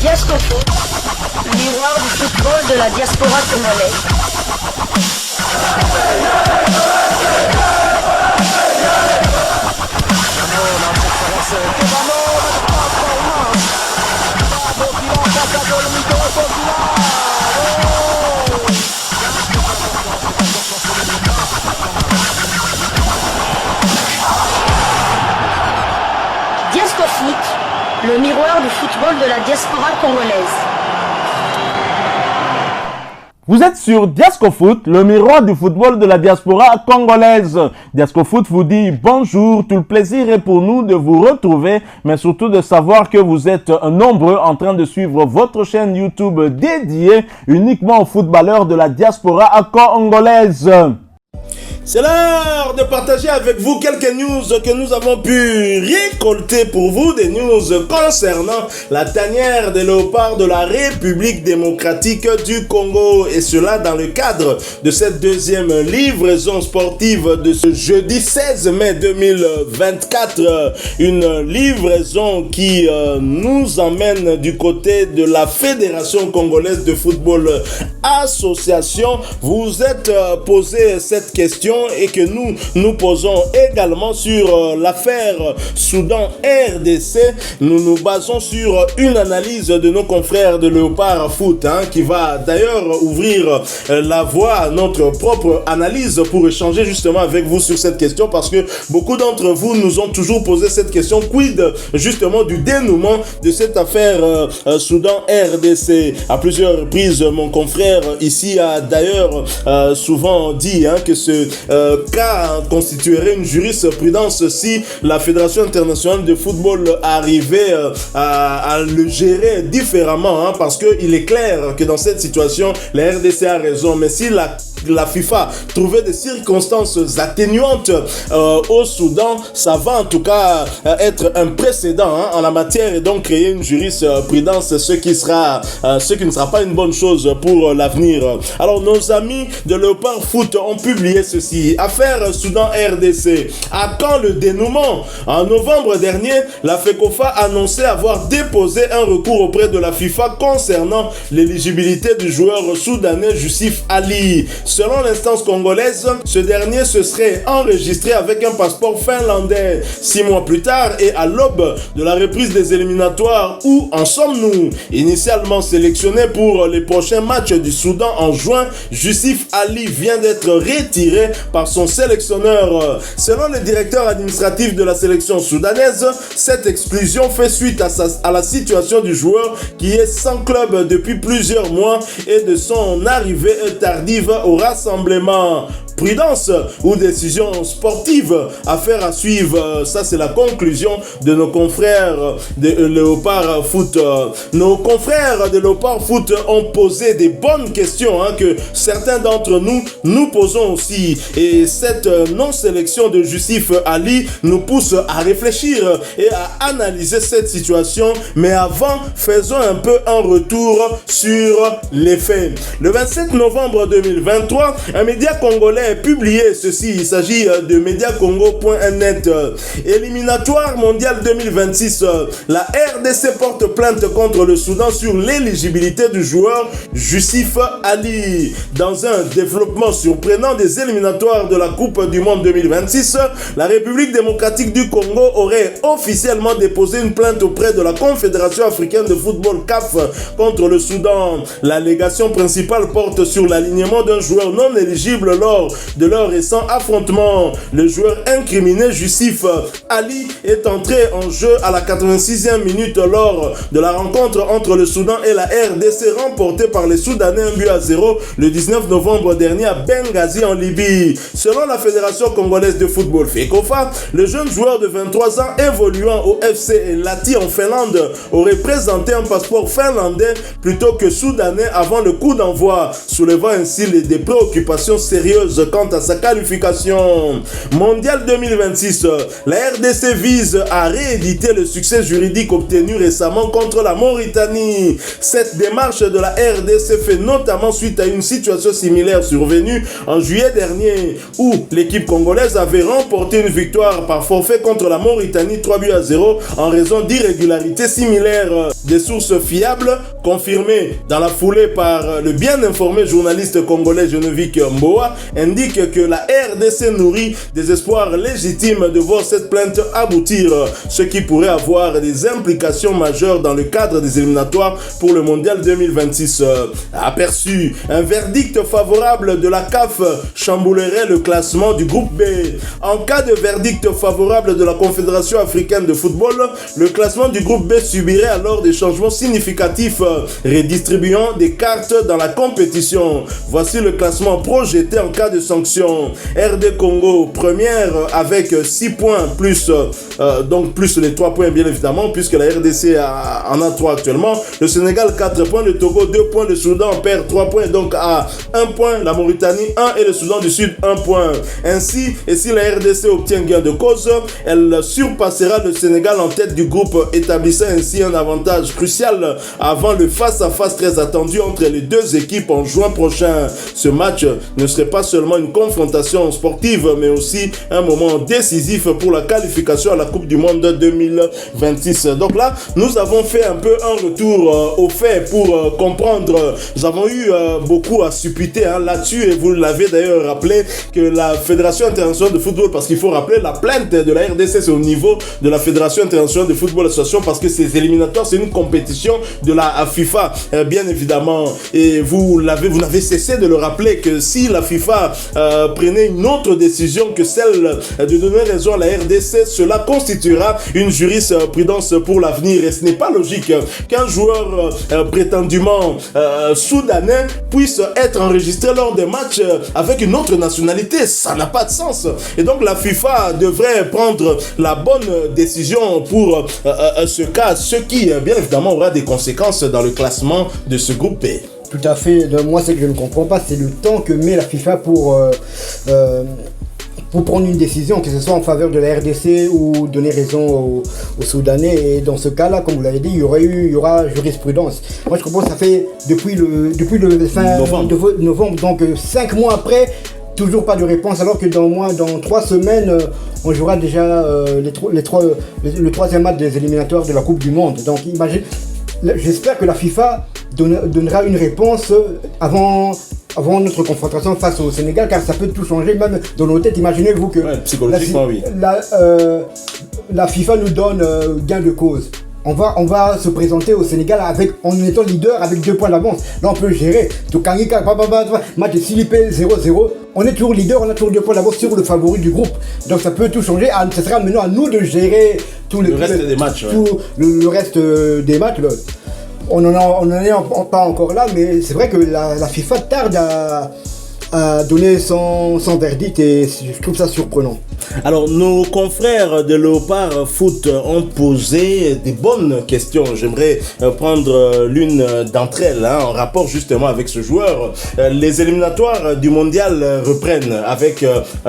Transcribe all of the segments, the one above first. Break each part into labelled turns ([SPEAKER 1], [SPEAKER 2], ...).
[SPEAKER 1] Diascofoot, le miroir du football de la diaspora congolaise. Diascofoot, le miroir du football de la diaspora congolaise.
[SPEAKER 2] Vous êtes sur Diascofoot, le miroir du football de la diaspora congolaise. Diascofoot vous dit bonjour, tout le plaisir est pour nous de vous retrouver, mais surtout de savoir que vous êtes nombreux en train de suivre votre chaîne YouTube dédiée uniquement aux footballeurs de la diaspora congolaise. C'est l'heure de partager avec vous quelques news que nous avons pu récolter pour vous, des news concernant la tanière des léopards de la République démocratique du Congo, et cela dans le cadre de cette deuxième livraison sportive de ce jeudi 16 mai 2024, une livraison qui nous emmène du côté de la Fédération congolaise de football association. Vous êtes posé cette question et que nous posons également sur l'affaire Soudan-RDC. Nous nous basons sur une analyse de nos confrères de Léopard Foot, qui va d'ailleurs ouvrir la voie à notre propre analyse pour échanger justement avec vous sur cette question, parce que beaucoup d'entre vous nous ont toujours posé cette question: quid justement du dénouement de cette affaire Soudan-RDC? À plusieurs reprises, mon frère ici a d'ailleurs souvent dit que ce cas constituerait une jurisprudence si la Fédération internationale de football arrivait à le gérer différemment, parce qu'il est clair que dans cette situation, la RDC a raison, mais si la FIFA trouvait des circonstances atténuantes au Soudan, ça va en tout cas être un précédent en la matière, et donc créer une jurisprudence, ce qui ne sera pas une bonne chose pour l'avenir. Alors, nos amis de Léopard Foot ont publié ceci: affaire Soudan-RDC, à quand le dénouement? En novembre dernier, la FECOFA annonçait avoir déposé un recours auprès de la FIFA concernant l'éligibilité du joueur soudanais Youssif Ali. Selon l'instance congolaise, ce dernier se serait enregistré avec un passeport finlandais. 6 mois plus tard, et à l'aube de la reprise des éliminatoires, où en sommes-nous? Initialement sélectionné pour les prochains matchs du Soudan en juin, Youssif Ali vient d'être retiré par son sélectionneur. Selon le directeur administratif de la sélection soudanaise, cette exclusion fait suite à la situation du joueur qui est sans club depuis plusieurs mois et de son arrivée tardive au rassemblement. Prudence ou décision sportive? Affaire à suivre. Ça, c'est la conclusion de nos confrères de Léopard Foot. Nos confrères de Léopard Foot ont posé des bonnes questions que certains d'entre nous posons aussi. Et cette non-sélection de Youssif Ali nous pousse à réfléchir et à analyser cette situation. Mais avant, faisons un peu un retour sur les faits. Le 27 novembre 2023, un média congolais publié ceci, il s'agit de mediacongo.net. Éliminatoire mondial 2026, la RDC porte plainte contre le Soudan sur l'éligibilité du joueur Youssif Ali. Dans un développement surprenant des éliminatoires de la Coupe du Monde 2026, la République démocratique du Congo aurait officiellement déposé une plainte auprès de la Confédération africaine de football CAF contre le Soudan. L'allégation principale porte sur l'alignement d'un joueur non éligible lors de leur récent affrontement. Le joueur incriminé Youssif Ali est entré en jeu à la 86e minute lors de la rencontre entre le Soudan et la RDC, remportée par les Soudanais 1-0 le 19 novembre dernier à Benghazi en Libye. Selon la Fédération congolaise de football FECOFA, le jeune joueur de 23 ans évoluant au FC Lati en Finlande aurait présenté un passeport finlandais plutôt que soudanais avant le coup d'envoi, soulevant ainsi des préoccupations sérieuses
[SPEAKER 3] quant à sa qualification. Mondial 2026, la RDC vise à rééditer le succès juridique obtenu récemment contre la Mauritanie. Cette démarche de la RDC fait notamment suite à une situation similaire survenue en juillet dernier où l'équipe congolaise avait remporté une victoire par forfait contre la Mauritanie 3-0 en raison d'irrégularités similaires. Des sources fiables confirmées dans la foulée par le bien informé journaliste congolais Geneviève Mboa indiquent que la RDC nourrit des espoirs légitimes de voir cette plainte aboutir, ce qui pourrait avoir des implications majeures dans le cadre des éliminatoires pour le Mondial 2026. Aperçu, un verdict favorable de la CAF chamboulerait le classement du groupe B. En cas de verdict favorable de la Confédération africaine de football, le classement du groupe B subirait alors des changements significatifs, redistribuant des cartes dans la compétition. Voici le classement projeté en cas de sanction. RD Congo, première avec 6 points, plus les 3 points bien évidemment, puisque la RDC en a 3 actuellement. Le Sénégal, 4 points. Le Togo, 2 points. Le Soudan perd 3 points, donc à 1 point. La Mauritanie, 1. Et le Soudan du Sud, 1 point. Ainsi, et si la RDC obtient gain de cause, elle surpassera le Sénégal en tête du groupe, établissant ainsi un avantage crucial avant le face-à-face très attendu entre les deux équipes en juin prochain. Ce match ne serait pas seulement une confrontation sportive, mais aussi un moment décisif pour la qualification à la Coupe du Monde 2026. Donc là, nous avons fait un peu un retour au fait pour comprendre. Nous avons eu beaucoup à supputer là-dessus, et vous l'avez d'ailleurs rappelé que la Fédération internationale de football, parce qu'il faut rappeler la plainte de la RDC, c'est au niveau de la Fédération internationale de football association, parce que ces éliminatoires, c'est une compétition de la FIFA, bien évidemment. Et vous n'avez cessé de le rappeler que si la FIFA prenait une autre décision que celle de donner raison à la RDC, cela constituera une jurisprudence pour l'avenir. Et ce n'est pas logique qu'un joueur prétendument soudanais puisse être enregistré lors des matchs avec une autre nationalité. Ça n'a pas de sens. Et donc la FIFA devrait prendre la bonne décision pour ce cas, ce qui bien évidemment aura des conséquences dans le classement de ce groupe B.
[SPEAKER 4] Tout à fait. Moi, ce que je ne comprends pas, c'est le temps que met la FIFA pour prendre une décision, que ce soit en faveur de la RDC ou donner raison aux Soudanais. Et dans ce cas-là, comme vous l'avez dit, il y aura jurisprudence. Moi, je comprends que ça fait depuis le fin novembre, donc 5 mois après, toujours pas de réponse, alors que dans 3 semaines, on jouera déjà le troisième match des éliminatoires de la Coupe du Monde. Donc imagine, j'espère que la FIFA donnera une réponse avant notre confrontation face au Sénégal, car ça peut tout changer, même dans nos têtes. Imaginez-vous que
[SPEAKER 3] psychologiquement,
[SPEAKER 4] la FIFA nous donne gain de cause. On va se présenter au Sénégal en étant leader avec 2 points d'avance. Là, on peut gérer. Match de Silipé 0-0. On est toujours leader, on a toujours 2 points d'avance sur le favori du groupe. Donc ça peut tout changer. Ce sera maintenant à nous de gérer
[SPEAKER 3] le reste des matchs.
[SPEAKER 4] Le reste des matchs. On n'en est pas encore là, mais c'est vrai que la FIFA tarde à donner son verdict, et je trouve ça surprenant.
[SPEAKER 3] Alors, nos confrères de Léopard Foot ont posé des bonnes questions. J'aimerais prendre l'une d'entre elles en rapport justement avec ce joueur. Les éliminatoires du mondial reprennent avec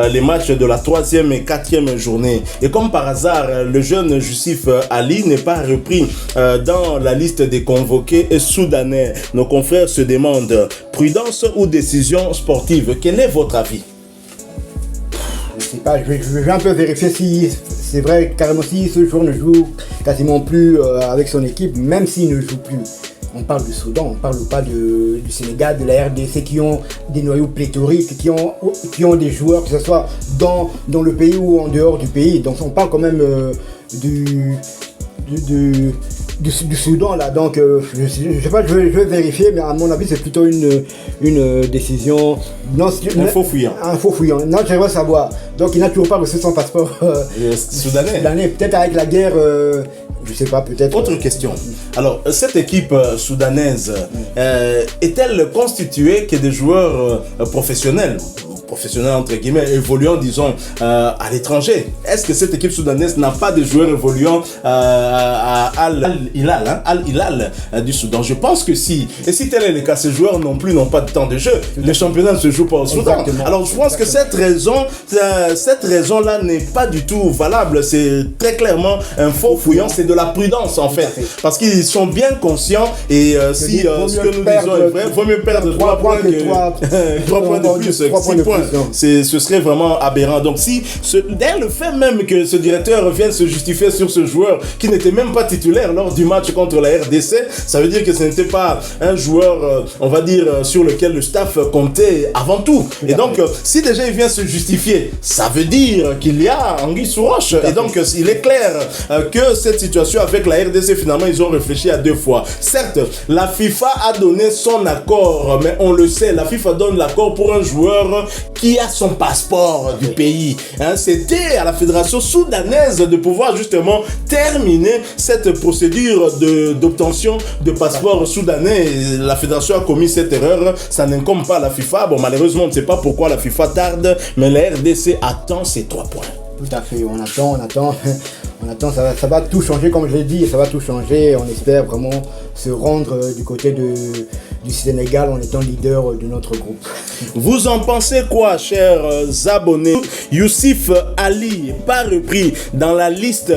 [SPEAKER 3] les matchs de la 3e et 4e journée. Et comme par hasard, le jeune Jussif Ali n'est pas repris dans la liste des convoqués soudanais. Nos confrères se demandent, prudence ou décision sportive? Quel est votre avis?
[SPEAKER 4] Je sais pas, je vais un peu vérifier si c'est vrai carrément, si ce joueur ne joue quasiment plus avec son équipe, même s'il ne joue plus. On parle du Soudan, on parle pas du Sénégal, de la RDC, qui ont des noyaux pléthoriques, qui ont des joueurs, que ce soit dans le pays ou en dehors du pays. Donc on parle quand même du Soudan là, donc je sais pas, je vais vérifier, mais à mon avis c'est plutôt une décision. Non,
[SPEAKER 3] un faux fouillant.
[SPEAKER 4] Non, j'aimerais savoir. Donc il n'a toujours pas reçu son passeport soudanais. Peut-être avec la guerre, je sais pas, peut-être.
[SPEAKER 3] Autre question. Alors cette équipe soudanaise est-elle constituée que des joueurs professionnels? professionnels entre guillemets, évoluant disons à l'étranger. Est-ce que cette équipe soudanaise n'a pas de joueurs évoluant à Al-Hilal du Soudan? Je pense que si. Et si tel est le cas, ces joueurs non plus n'ont pas de temps de jeu. Le championnat ne se joue pas au Soudan. Alors je pense que cette raison-là n'est pas du tout valable. C'est très clairement un faux fouillant. C'est de la prudence en fait. Parce qu'ils sont bien conscients et si ce que nous disons est vrai, il vaut mieux perdre 3 points que 3 points de plus, 6 points. Ce serait vraiment aberrant. Donc si, dès le fait même que ce directeur vienne se justifier sur ce joueur qui n'était même pas titulaire lors du match contre la RDC, ça veut dire que ce n'était pas un joueur, on va dire, sur lequel le staff comptait avant tout. Et donc, si déjà il vient se justifier, ça veut dire qu'il y a anguille sous roche. Et donc, il est clair que cette situation avec la RDC, finalement, ils ont réfléchi à 2 fois. Certes, la FIFA a donné son accord, mais on le sait, la FIFA donne l'accord pour un joueur qui a son passeport du pays. C'était à la fédération soudanaise de pouvoir justement terminer cette procédure d'obtention de passeport soudanais. Et la fédération a commis cette erreur. Ça n'incombe pas à la FIFA. Bon, malheureusement, on ne sait pas pourquoi la FIFA tarde, mais la RDC attend ces 3 points.
[SPEAKER 4] Tout à fait, on attend, ça va tout changer comme je l'ai dit, ça va tout changer, on espère vraiment se rendre du côté du Sénégal en étant leader de notre groupe.
[SPEAKER 3] Vous en pensez quoi, chers abonnés? Youssif Ali, pas repris dans la liste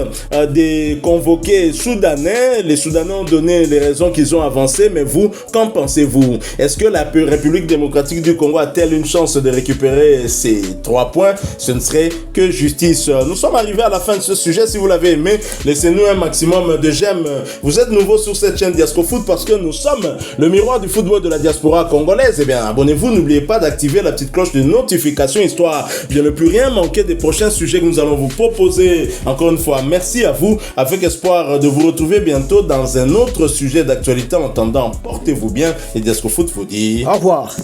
[SPEAKER 3] des convoqués soudanais. Les Soudanais ont donné les raisons qu'ils ont avancées, mais vous, qu'en pensez-vous? Est-ce que la République démocratique du Congo a-t-elle une chance de récupérer ces 3 points? Ce ne serait que justice. Nous sommes arrivés à la fin de ce sujet. Si vous l'avez aimé, laissez-nous un maximum de j'aime. Vous êtes nouveau sur cette chaîne Diasco Foot parce que nous sommes le miroir du football de la diaspora congolaise. Eh bien, abonnez-vous, n'oubliez pas d'activer la petite cloche de notification histoire de ne plus rien manquer des prochains sujets que nous allons vous proposer. Encore une fois, merci à vous, avec espoir de vous retrouver bientôt dans un autre sujet d'actualité. En attendant, portez-vous bien et Diasco Foot vous dit
[SPEAKER 4] au revoir.